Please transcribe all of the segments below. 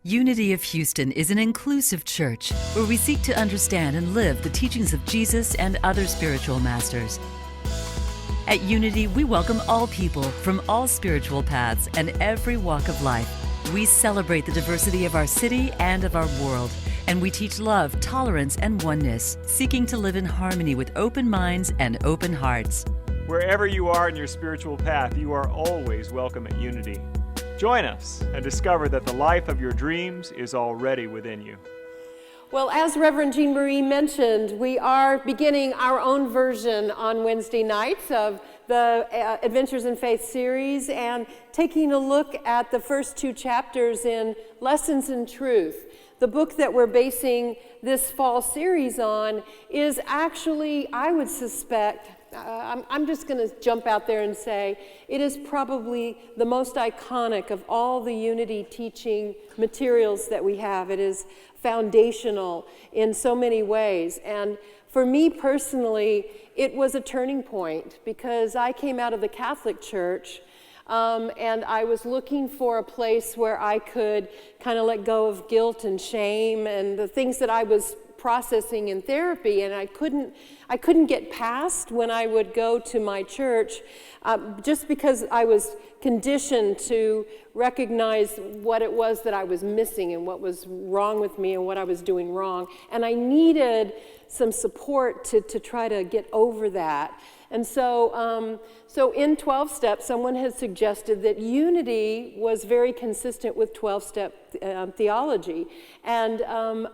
Unity of Houston is an inclusive church where we seek to understand and live the teachings of Jesus and other spiritual masters. At Unity, we welcome all people from all spiritual paths and every walk of life. We celebrate the diversity of our city and of our world, and we teach love, tolerance, and oneness, seeking to live in harmony with open minds and open hearts. Wherever you are in your spiritual path, you are always welcome at Unity. Join us and discover that the life of your dreams is already within you. Well, as Reverend Jean Marie mentioned, we are beginning our own version on Wednesday nights of the Adventures in Faith series and taking a look at the first two chapters in Lessons in Truth. The book that we're basing this fall series on is actually, I would suspect, I'm just going to jump out there and say it is probably the most iconic of all the Unity teaching materials that we have. It is foundational in so many ways. And for me personally, it was a turning point because I came out of the Catholic Church and I was looking for a place where I could kind of let go of guilt and shame and the things that I was processing in therapy, and I couldn't get past when I would go to my church just because I was conditioned to recognize what it was that I was missing and what was wrong with me and what I was doing wrong, and I needed some support to try to get over that. And so in 12 steps, someone has suggested that unity was very consistent with 12-step theology, and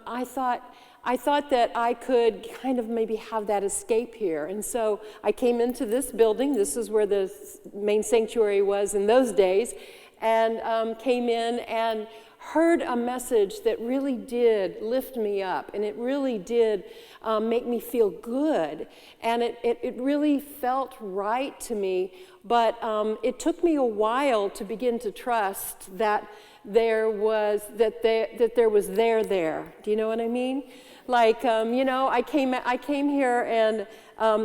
I thought that I could kind of maybe have that escape here. And so I came into this building. This is where the main sanctuary was in those days, and came in and heard a message that really did lift me up, and it really did make me feel good, and it really felt right to me. But it took me a while to begin to trust that there was there. Do you know what I mean? Like, I came here and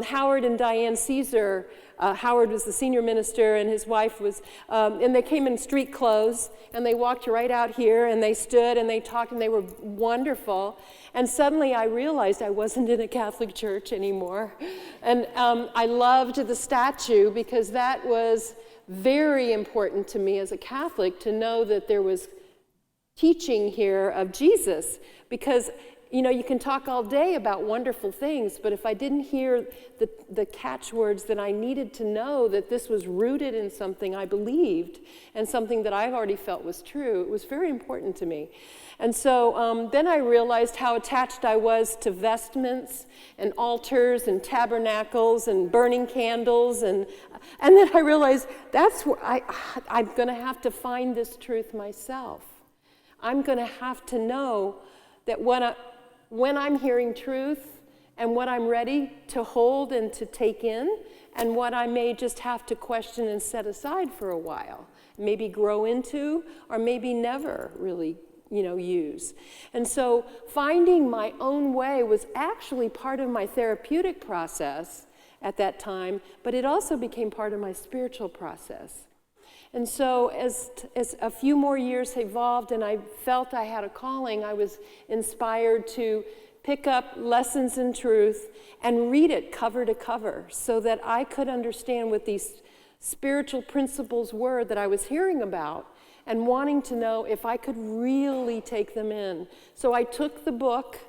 Howard and Diane Caesar, Howard was the senior minister and his wife was, and they came in street clothes and they walked right out here and they stood and they talked and they were wonderful. And suddenly I realized I wasn't in a Catholic church anymore. And I loved the statue because that was very important to me as a Catholic to know that there was teaching here of Jesus, because you can talk all day about wonderful things, but if I didn't hear the catchwords that I needed to know that this was rooted in something I believed and something that I already felt was true, it was very important to me. And so then I realized how attached I was to vestments and altars and tabernacles and burning candles, and then I realized that's where I'm going to have to find this truth myself. I'm going to have to know that when I'm hearing truth and what I'm ready to hold and to take in, and what I may just have to question and set aside for a while, maybe grow into, or maybe never really use. And so finding my own way was actually part of my therapeutic process at that time, but it also became part of my spiritual process. And so as a few more years evolved and I felt I had a calling, I was inspired to pick up Lessons in Truth and read it cover to cover so that I could understand what these spiritual principles were that I was hearing about and wanting to know if I could really take them in. So I took the book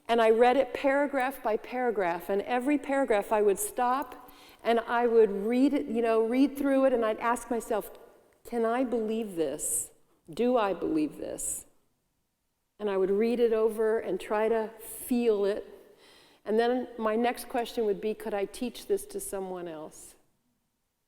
and I read it paragraph by paragraph, and every paragraph I would stop and I would read it, read through it, and I'd ask myself, can I believe this? Do I believe this? And I would read it over and try to feel it. And then my next question would be, could I teach this to someone else?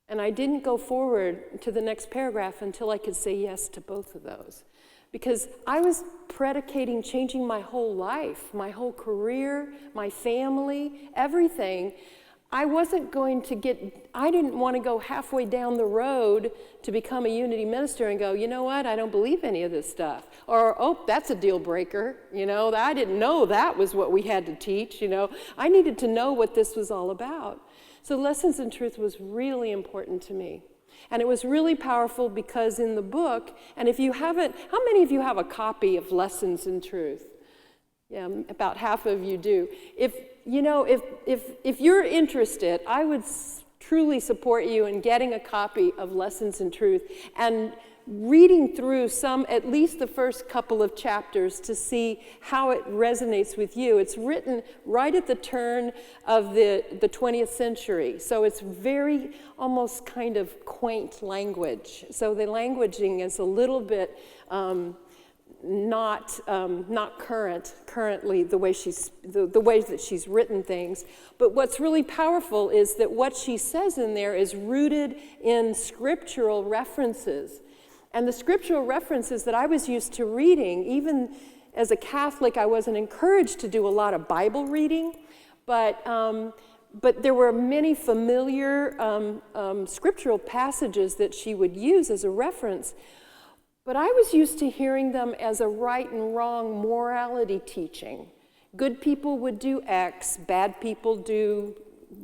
And I didn't go forward to the next paragraph until I could say yes to both of those. Because I was predicating changing my whole life, my whole career, my family, everything. I didn't want to go halfway down the road to become a Unity minister and go, you know what, I don't believe any of this stuff. Or, oh, that's a deal breaker. I didn't know that was what we had to teach. I needed to know what this was all about. So Lessons in Truth was really important to me. And it was really powerful because in the book, and if you haven't, how many of you have a copy of Lessons in Truth? Yeah, about half of you do. If you're interested, I would truly support you in getting a copy of Lessons in Truth and reading through at least the first couple of chapters to see how it resonates with you. It's written right at the turn of the 20th century, so it's very almost kind of quaint language. So the languaging is a little bit not currently the way the ways that she's written things. But what's really powerful is that what she says in there is rooted in scriptural references. And the scriptural references that I was used to reading, even as a Catholic, I wasn't encouraged to do a lot of Bible reading, but there were many familiar scriptural passages that she would use as a reference. But I was used to hearing them as a right and wrong morality teaching. Good people would do X, bad people do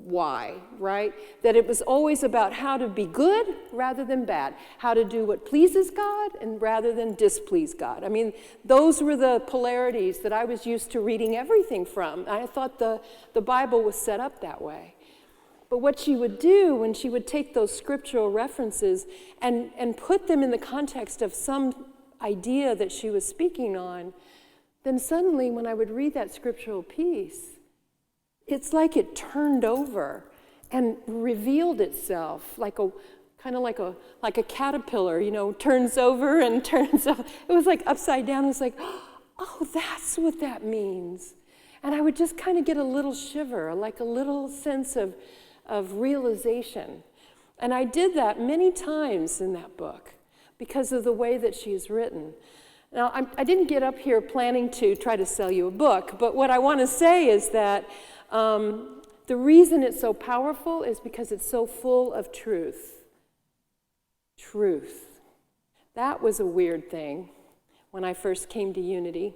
Y, right? That it was always about how to be good rather than bad, how to do what pleases God and rather than displease God. I mean, those were the polarities that I was used to reading everything from. I thought the Bible was set up that way. But what she would do when she would take those scriptural references and put them in the context of some idea that she was speaking on, then suddenly when I would read that scriptural piece, it's like it turned over and revealed itself like a caterpillar, turns over and turns up. It was like upside down. It was like, oh, that's what that means. And I would just kind of get a little shiver, like a little sense of realization. And I did that many times in that book because of the way that she's written. Now, I didn't get up here planning to try to sell you a book, but what I want to say is that the reason it's so powerful is because it's so full of truth. Truth. That was a weird thing when I first came to Unity.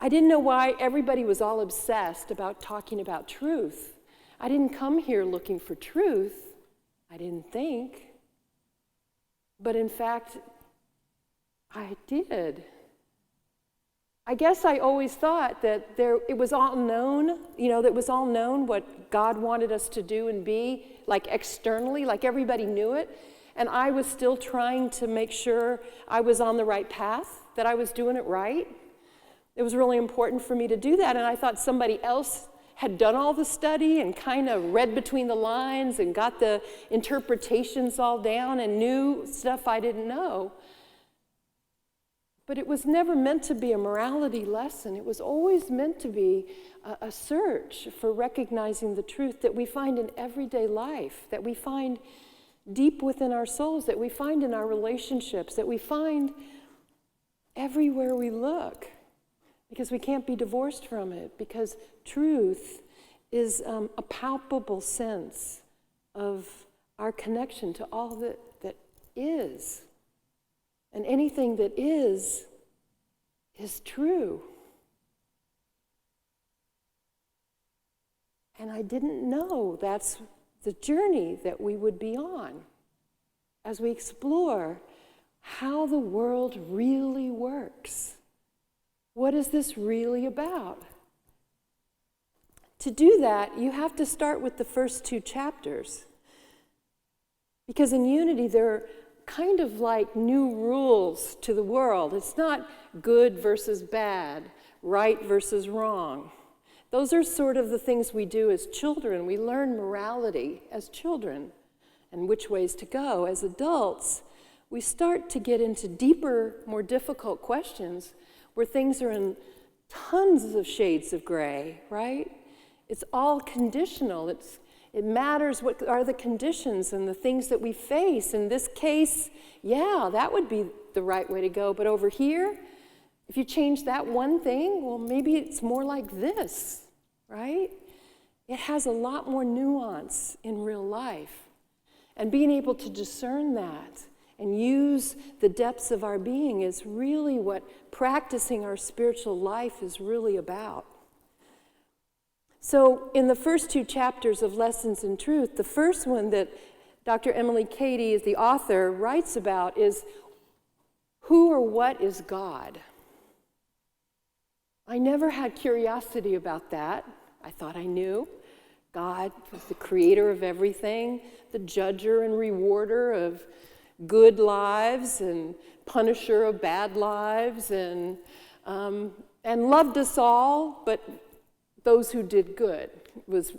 I didn't know why everybody was all obsessed about talking about truth. I didn't come here looking for truth, I didn't think. But in fact, I did. I guess I always thought that it was all known, that it was all known what God wanted us to do and be, like externally, like everybody knew it. And I was still trying to make sure I was on the right path, that I was doing it right. It was really important for me to do that, and I thought somebody else had done all the study and kind of read between the lines and got the interpretations all down and knew stuff I didn't know. But it was never meant to be a morality lesson. It was always meant to be a search for recognizing the truth that we find in everyday life, that we find deep within our souls, that we find in our relationships, that we find everywhere we look, because we can't be divorced from it, because truth is a palpable sense of our connection to all that is. And anything that is true. And I didn't know that's the journey that we would be on as we explore how the world really works. What is this really about? To do that, you have to start with the first 2 chapters. Because in Unity, there are kind of like new rules to the world. It's not good versus bad, right versus wrong. Those are sort of the things we do as children. We learn morality as children and which ways to go. As adults, we start to get into deeper, more difficult questions where things are in tons of shades of gray, right? It's all conditional. It matters what are the conditions and the things that we face. In this case, yeah, that would be the right way to go. But over here, if you change that one thing, well, maybe it's more like this, right? It has a lot more nuance in real life. And being able to discern that and use the depths of our being is really what practicing our spiritual life is really about. So in the first 2 chapters of Lessons in Truth, the first one that Dr. Emily Cady, the author, writes about is who or what is God? I never had curiosity about that. I thought I knew. God was the creator of everything, the judger and rewarder of good lives and punisher of bad lives, and loved us all, but those who did good was,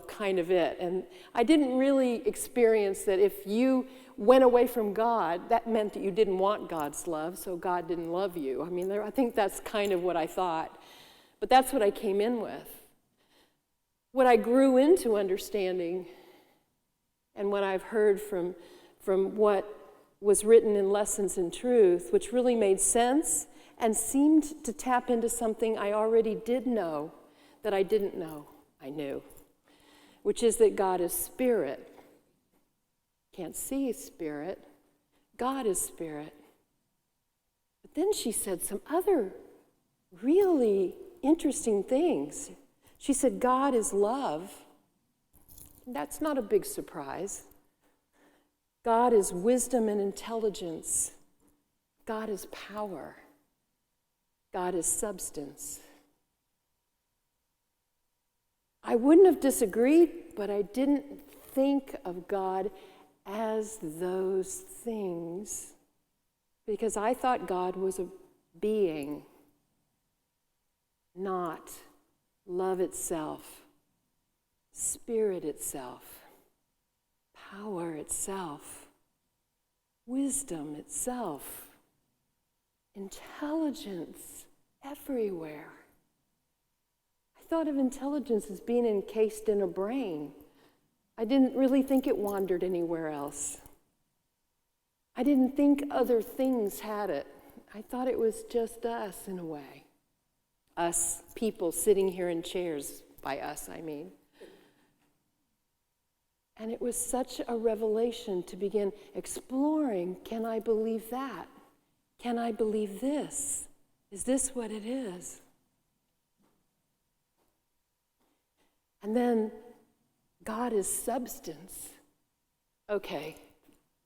kind of it. And I didn't really experience that if you went away from God, that meant that you didn't want God's love, so God didn't love you. I mean, I think that's kind of what I thought. But that's what I came in with. What I grew into understanding, and what I've heard from what was written in Lessons in Truth, which really made sense and seemed to tap into something I already did know that I didn't know I knew, which is that God is spirit. Can't see spirit. God is spirit. But then she said some other really interesting things. She said, God is love. That's not a big surprise. God is wisdom and intelligence. God is power. God is substance. I wouldn't have disagreed, but I didn't think of God as those things because I thought God was a being, not love itself, spirit itself, power itself, wisdom itself, intelligence everywhere. I thought of intelligence as being encased in a brain. I didn't really think it wandered anywhere else. I didn't think other things had it. I thought it was just us in a way. Us people sitting here in chairs, by us I mean. And it was such a revelation to begin exploring, can I believe that? Can I believe this? Is this what it is? And then God is substance. Okay,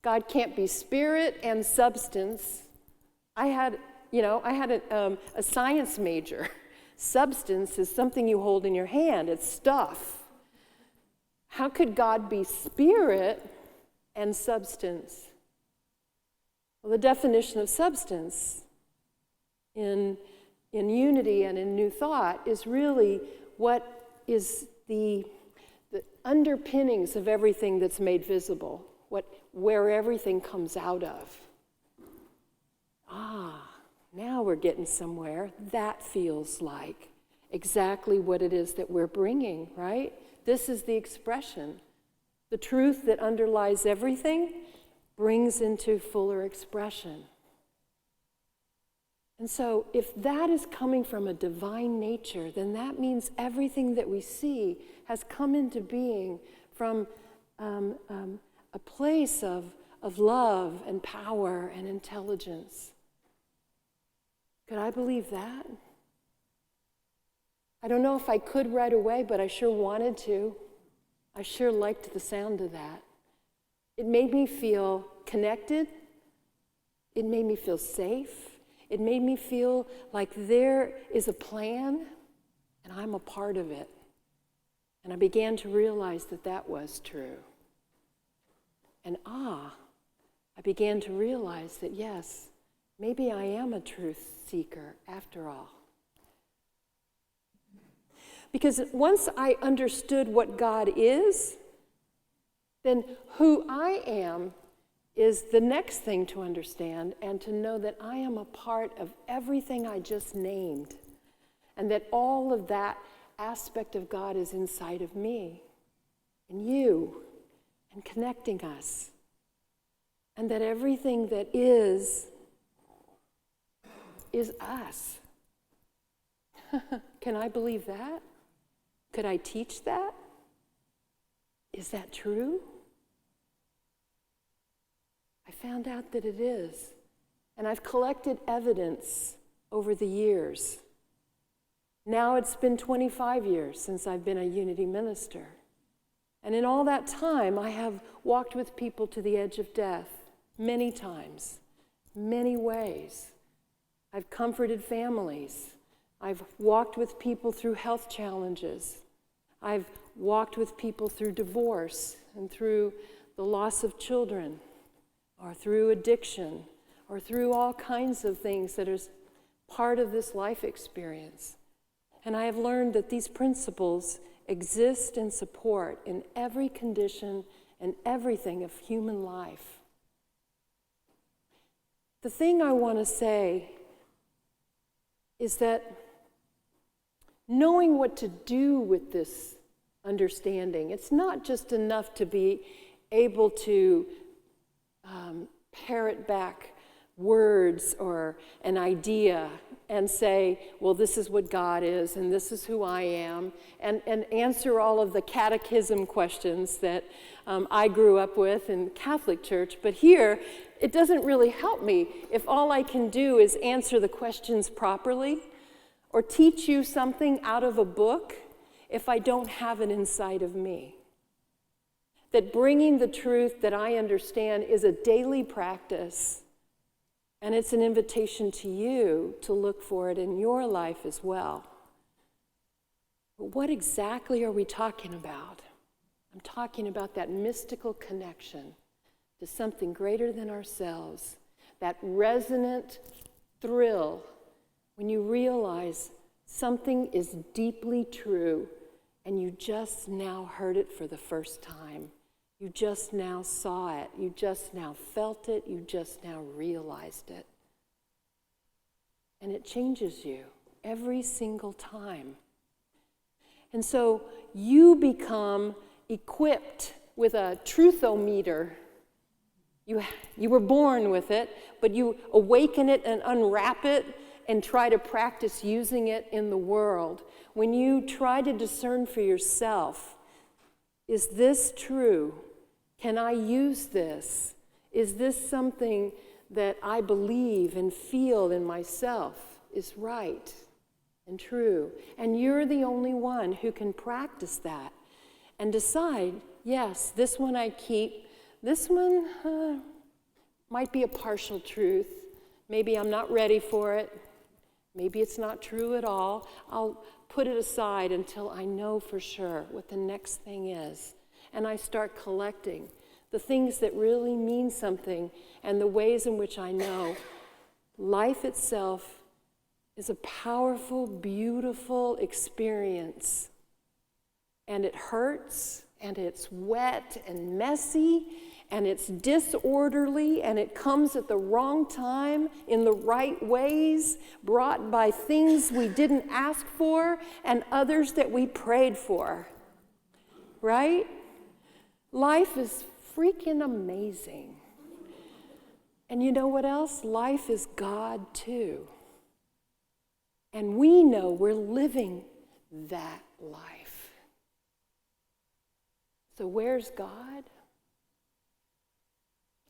God can't be spirit and substance. I had a science major. Substance is something you hold in your hand. It's stuff. How could God be spirit and substance? Well, the definition of substance in unity and in New Thought is really what is the underpinnings of everything that's made visible, where everything comes out of. Now we're getting somewhere. That feels like exactly what it is that we're bringing, right? This is the expression. The truth that underlies everything brings into fuller expression. And so if that is coming from a divine nature, then that means everything that we see has come into being from a place of love and power and intelligence. Could I believe that? I don't know if I could right away, but I sure wanted to. I sure liked the sound of that. It made me feel connected. It made me feel safe. It made me feel like there is a plan, and I'm a part of it. And I began to realize that that was true. And I began to realize that, yes, maybe I am a truth seeker after all. Because once I understood what God is, then who I am is the next thing to understand, and to know that I am a part of everything I just named, and that all of that aspect of God is inside of me and you and connecting us, and that everything that is us. Can I believe that? Could I teach that? Is that true? I found out that it is. And I've collected evidence over the years. Now it's been 25 years since I've been a Unity minister. And in all that time, I have walked with people to the edge of death many times, many ways. I've comforted families. I've walked with people through health challenges. I've walked with people through divorce and through the loss of children, or through addiction, or through all kinds of things that are part of this life experience. And I have learned that these principles exist and support in every condition and everything of human life. The thing I want to say is that knowing what to do with this understanding, it's not just enough to be able to parrot back words or an idea and say, well, this is what God is and this is who I am, and answer all of the catechism questions that I grew up with in Catholic Church. But here, it doesn't really help me if all I can do is answer the questions properly or teach you something out of a book if I don't have it inside of me. That bringing the truth that I understand is a daily practice, and it's an invitation to you to look for it in your life as well. But what exactly are we talking about? I'm talking about that mystical connection to something greater than ourselves, that resonant thrill when you realize something is deeply true and you just now heard it for the first time. You just now saw it. You just now felt it. You just now realized it. And it changes you every single time. And so you become equipped with a truthometer. You were born with it, but you awaken it and unwrap it and try to practice using it in the world. When you try to discern for yourself, is this true? Can I use this? Is this something that I believe and feel in myself is right and true? And you're the only one who can practice that and decide, yes, this one I keep. This one might be a partial truth. Maybe I'm not ready for it. Maybe it's not true at all. I'll put it aside until I know for sure what the next thing is. And I start collecting the things that really mean something and the ways in which I know life itself is a powerful, beautiful experience. And it hurts, and it's wet and messy, and it's disorderly, and it comes at the wrong time, in the right ways, brought by things we didn't ask for and others that we prayed for. Right? Life is freaking amazing. And you know what else? Life is God too. And we know we're living that life. So where's God?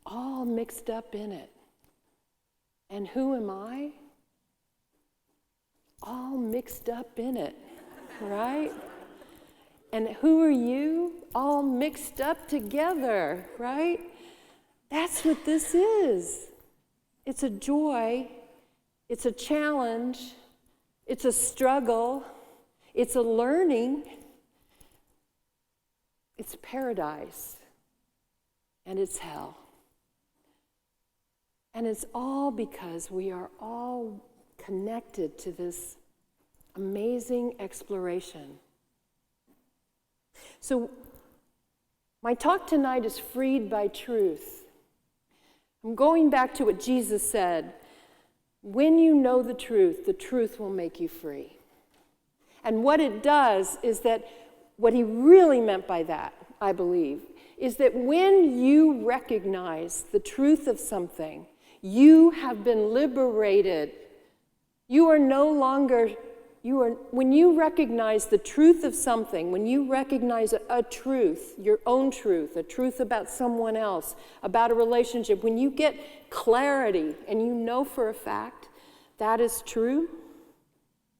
All mixed up in it. And who am I? All mixed up in it, right? And who are you? All mixed up together, right? That's what this is. It's a joy. It's a challenge. It's a struggle. It's a learning. It's paradise. And it's hell. And it's all because we are all connected to this amazing exploration. So my talk tonight is freed by truth. I'm going back to what Jesus said. When you know the truth will make you free. And what it does is that what he really meant by that, I believe, is that when you recognize the truth of something, you have been liberated. You are no longer, when you recognize the truth of something, when you recognize a truth, your own truth, a truth about someone else, about a relationship, when you get clarity and you know for a fact that is true,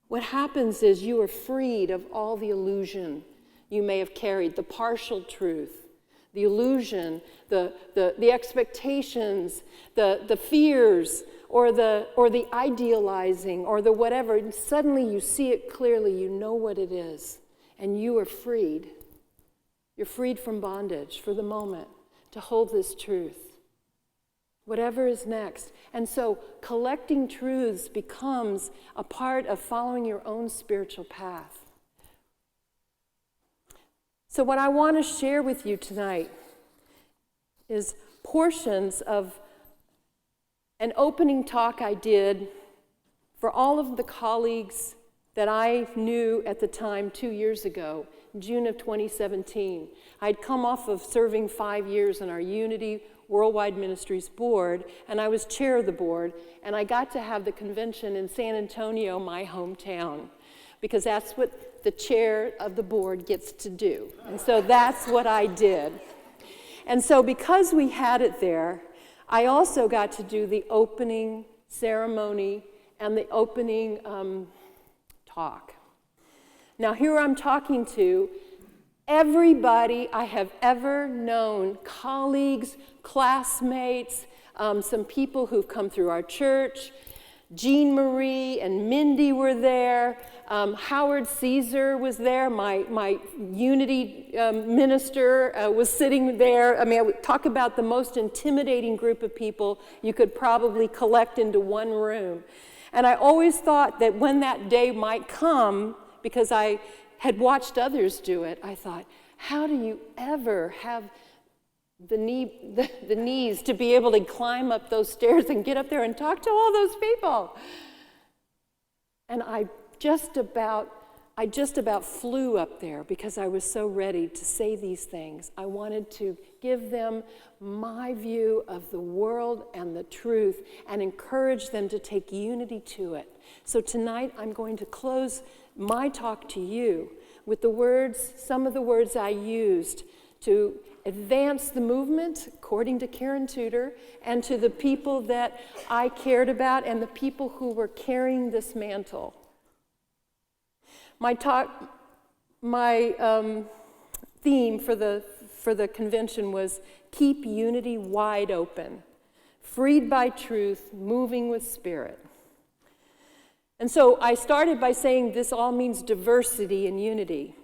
what happens is you are freed of all the illusion. you may have carried, the partial truth, the illusion, the expectations, the fears, or the idealizing, or the whatever. And suddenly you see it clearly, you know what it is, and you are freed. You're freed from bondage for the moment to hold this truth. Whatever is next. And so collecting truths becomes a part of following your own spiritual path. So what I want to share with you tonight is portions of an opening talk I did for all of the colleagues that I knew at the time 2 years ago, June of 2017. I'd come off of serving 5 years on our Unity Worldwide Ministries board, and I was chair of the board, and I got to have the convention in San Antonio, my hometown, because that's what the chair of the board gets to do. And so that's what I did. And so because we had it there, I also got to do the opening ceremony and the opening talk. Now here I'm talking to everybody I have ever known, colleagues, classmates, some people who've come through our church. Jean Marie and Mindy were there. Howard Caesar was there. My Unity minister was sitting there. I mean, I would talk about the most intimidating group of people you could probably collect into one room. And I always thought that when that day might come, because I had watched others do it, I thought, how do you ever have the knees to be able to climb up those stairs and get up there and talk to all those people? And I just about flew up there because I was so ready to say these things. I wanted to give them my view of the world and the truth and encourage them to take unity to it. So tonight I'm going to close my talk to you with the words, some of the words I used to advance the movement, according to Karen Tudor, and to the people that I cared about and the people who were carrying this mantle. My theme for the convention was keep unity wide open, freed by truth, moving with spirit. And so I started by saying this all means diversity and unity.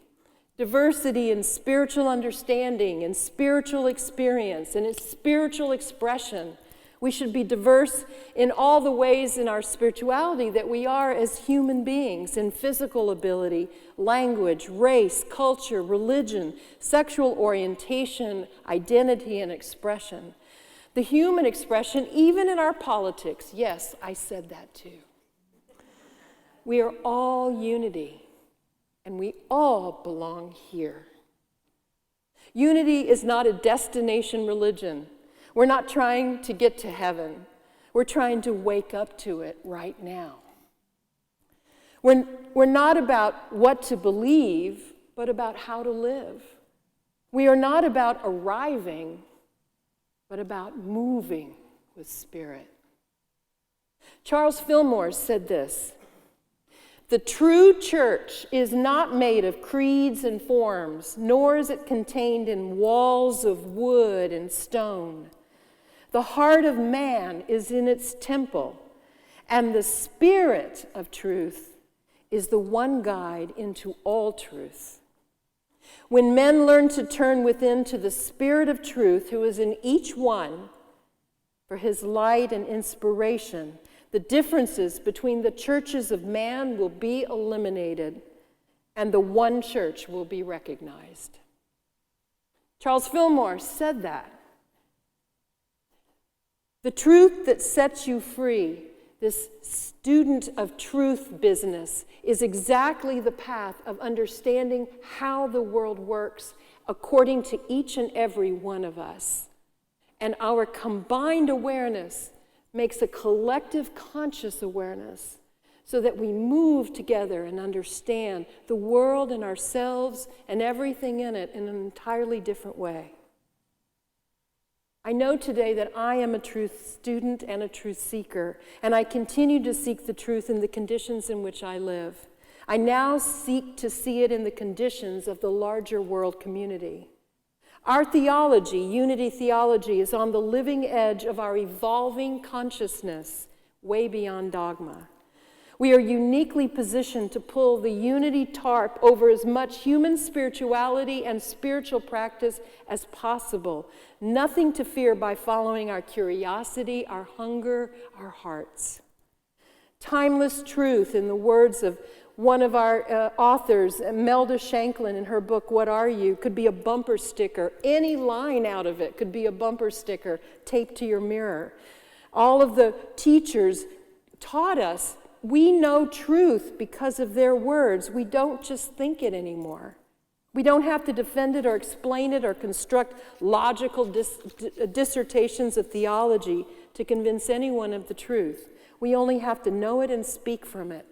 Diversity in spiritual understanding, in spiritual experience, and in spiritual expression. We should be diverse in all the ways in our spirituality that we are as human beings, in physical ability, language, race, culture, religion, sexual orientation, identity, and expression. The human expression, even in our politics. Yes, I said that too. We are all unity, and we all belong here. Unity is not a destination religion. We're not trying to get to heaven. We're trying to wake up to it right now. We're not about what to believe, but about how to live. We are not about arriving, but about moving with spirit. Charles Fillmore said this: the true church is not made of creeds and forms, nor is it contained in walls of wood and stone. The heart of man is in its temple, and the Spirit of truth is the one guide into all truth. When men learn to turn within to the Spirit of truth, who is in each one, for his light and inspiration, the differences between the churches of man will be eliminated, and the one church will be recognized. Charles Fillmore said that. The truth that sets you free, this student of truth business, is exactly the path of understanding how the world works according to each and every one of us. And our combined awareness makes a collective conscious awareness so that we move together and understand the world and ourselves and everything in it in an entirely different way. I know today that I am a truth student and a truth seeker, and I continue to seek the truth in the conditions in which I live. I now seek to see it in the conditions of the larger world community. Our theology, unity theology, is on the living edge of our evolving consciousness, way beyond dogma. We are uniquely positioned to pull the unity tarp over as much human spirituality and spiritual practice as possible. Nothing to fear by following our curiosity, our hunger, our hearts. Timeless truth, in the words of one of our authors, Melda Shanklin, in her book, What Are You?, could be a bumper sticker. Any line out of it could be a bumper sticker taped to your mirror. All of the teachers taught us we know truth because of their words. We don't just think it anymore. We don't have to defend it or explain it or construct logical dissertations of theology to convince anyone of the truth. We only have to know it and speak from it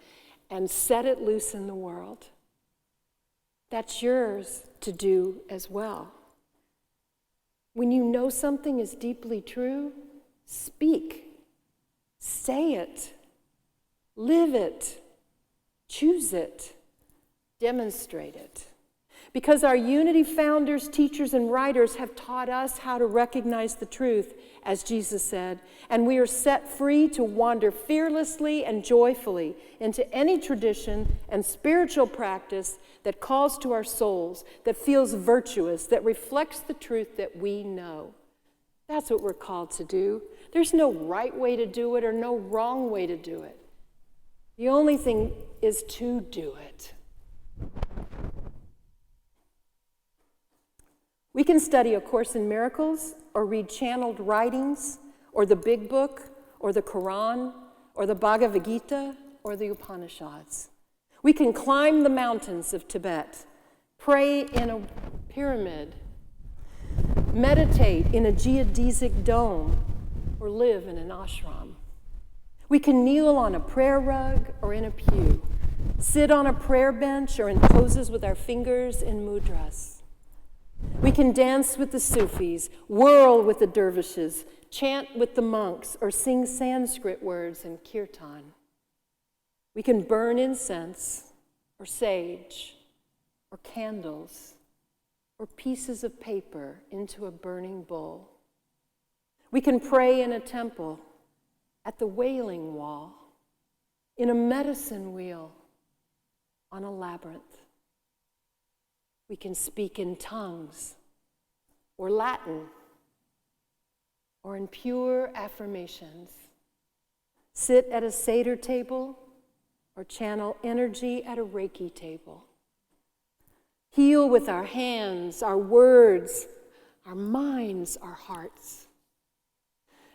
and set it loose in the world. That's yours to do as well. When you know something is deeply true, speak, say it, live it, choose it, demonstrate it. Because our unity founders, teachers, and writers have taught us how to recognize the truth, as Jesus said, and we are set free to wander fearlessly and joyfully into any tradition and spiritual practice that calls to our souls, that feels virtuous, that reflects the truth that we know. That's what we're called to do. There's no right way to do it or no wrong way to do it. The only thing is to do it. We can study A Course in Miracles or read channeled writings or the Big Book or the Quran or the Bhagavad Gita or the Upanishads. We can climb the mountains of Tibet, pray in a pyramid, meditate in a geodesic dome, or live in an ashram. We can kneel on a prayer rug or in a pew, sit on a prayer bench or in poses with our fingers in mudras. We can dance with the Sufis, whirl with the dervishes, chant with the monks, or sing Sanskrit words in kirtan. We can burn incense, or sage, or candles, or pieces of paper into a burning bowl. We can pray in a temple, at the Wailing Wall, in a medicine wheel, on a labyrinth. We can speak in tongues, or Latin, or in pure affirmations. Sit at a Seder table, or channel energy at a Reiki table. Heal with our hands, our words, our minds, our hearts.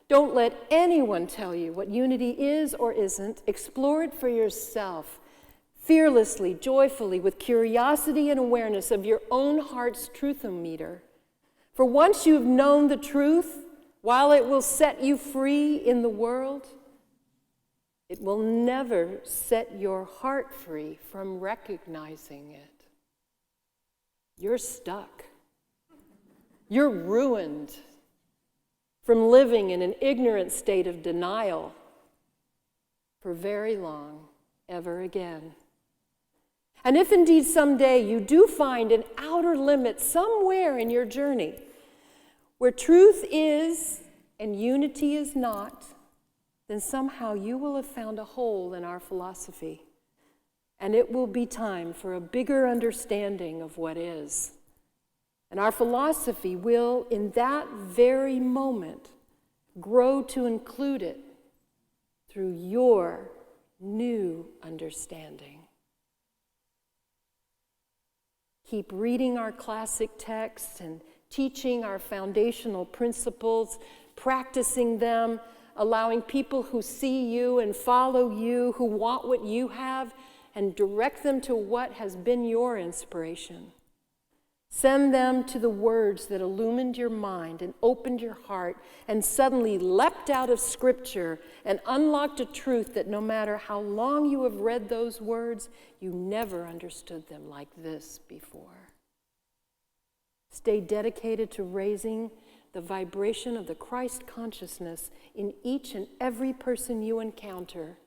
Don't let anyone tell you what unity is or isn't. Explore it for yourself. Fearlessly, joyfully, with curiosity and awareness of your own heart's truthometer. For once you've known the truth, while it will set you free in the world, it will never set your heart free from recognizing it. You're stuck. You're ruined from living in an ignorant state of denial for very long, ever again. And if indeed someday you do find an outer limit somewhere in your journey where truth is and unity is not, then somehow you will have found a hole in our philosophy. And it will be time for a bigger understanding of what is. And our philosophy will, in that very moment, grow to include it through your new understanding. Keep reading our classic texts and teaching our foundational principles, practicing them, allowing people who see you and follow you, who want what you have, and direct them to what has been your inspiration. Send them to the words that illumined your mind and opened your heart and suddenly leapt out of Scripture and unlocked a truth that no matter how long you have read those words, you never understood them like this before. Stay dedicated to raising the vibration of the Christ consciousness in each and every person you encounter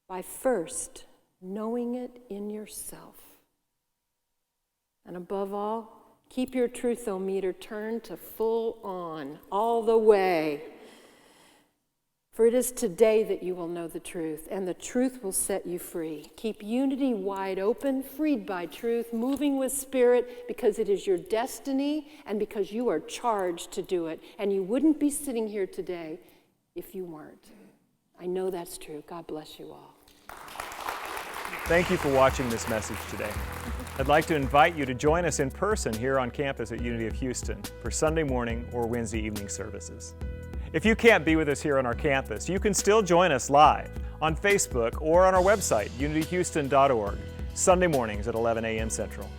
by first knowing it in yourself. And above all, keep your truthometer turned to full on, all the way. For it is today that you will know the truth, and the truth will set you free. Keep unity wide open, freed by truth, moving with spirit, because it is your destiny and because you are charged to do it. And you wouldn't be sitting here today if you weren't. I know that's true. God bless you all. Thank you for watching this message today. I'd like to invite you to join us in person here on campus at Unity of Houston for Sunday morning or Wednesday evening services. If you can't be with us here on our campus, you can still join us live on Facebook or on our website, unityhouston.org, Sunday mornings at 11 a.m. Central.